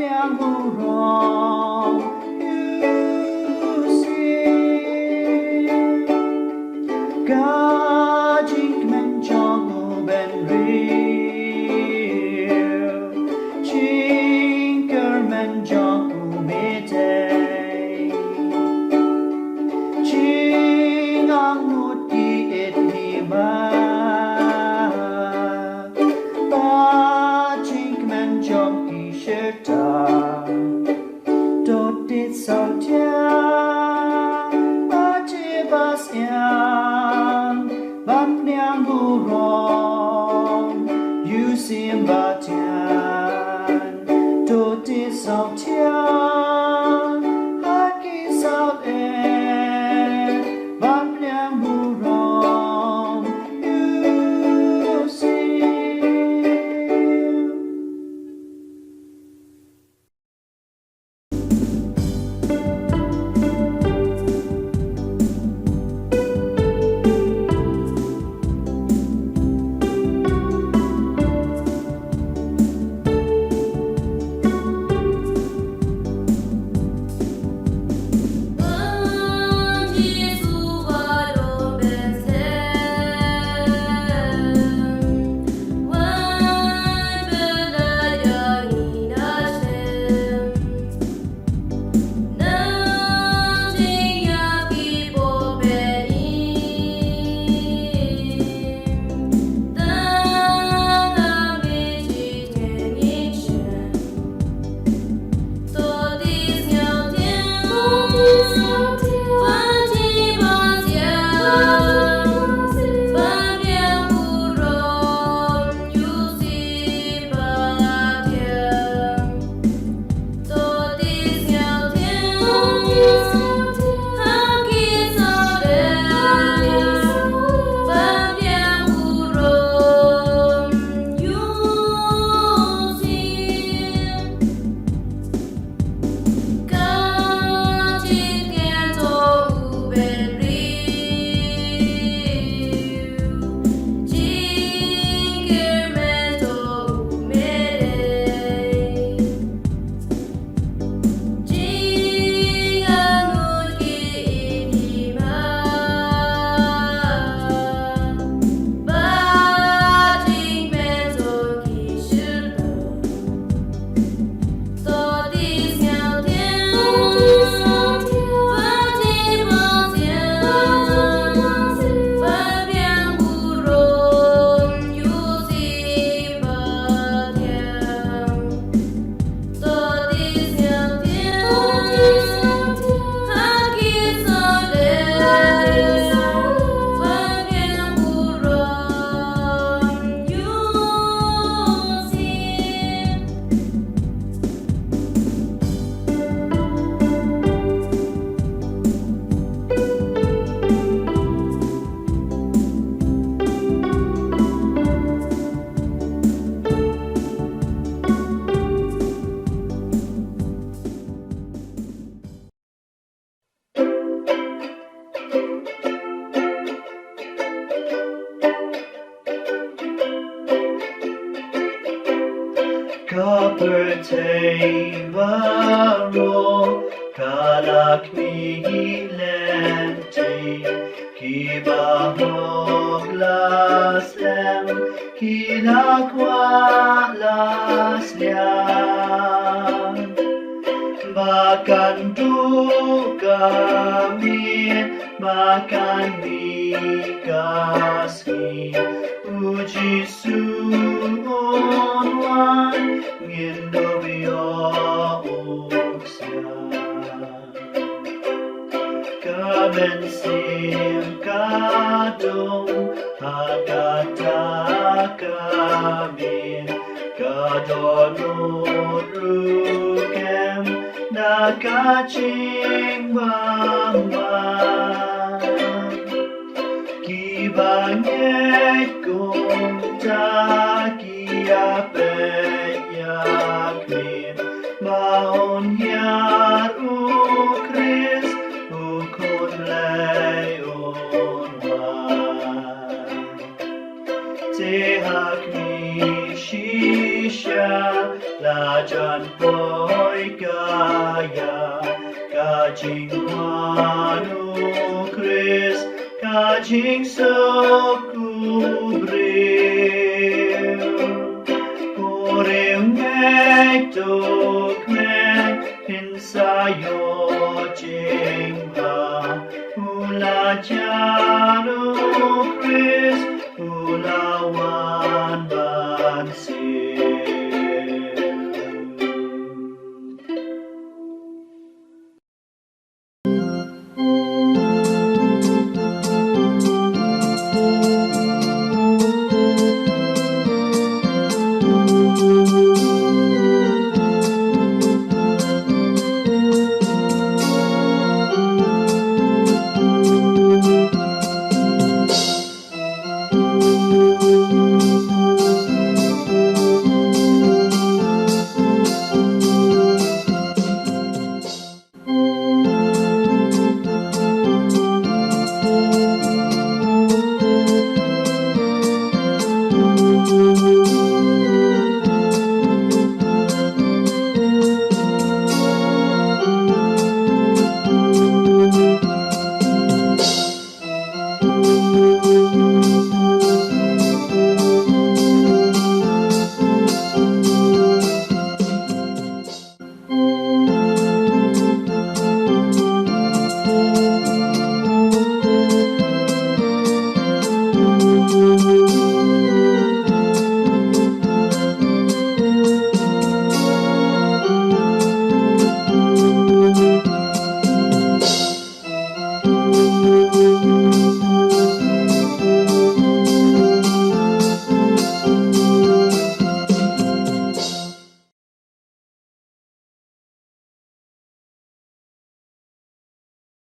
liang bu rong yu si ga jing men chong u ben riu ching ker men chong u me te ching ang nut ki et hi ma ba ching men chong ki sheta do dit sao tia ba chi ba xiang bam liang bu rong yu sim ba tian do dit sao tia ha ki sao e bam liang bu rong yu sim Kapurtevaro kalakmi lenti kibahog lasem kilakwa laslian makan tu kami makan mikasi uji suonwan ngindobio uksya kamen sim kadong hagata kamin kadonut rukem nakaching bangman kibangek kong takiapet yakmin maon yar ukris ukon lay onwan tehak mi shisha lajan po kaya kajing manu Chris kajing sokubril Koreng mek pinsayo jingba ula janu Chris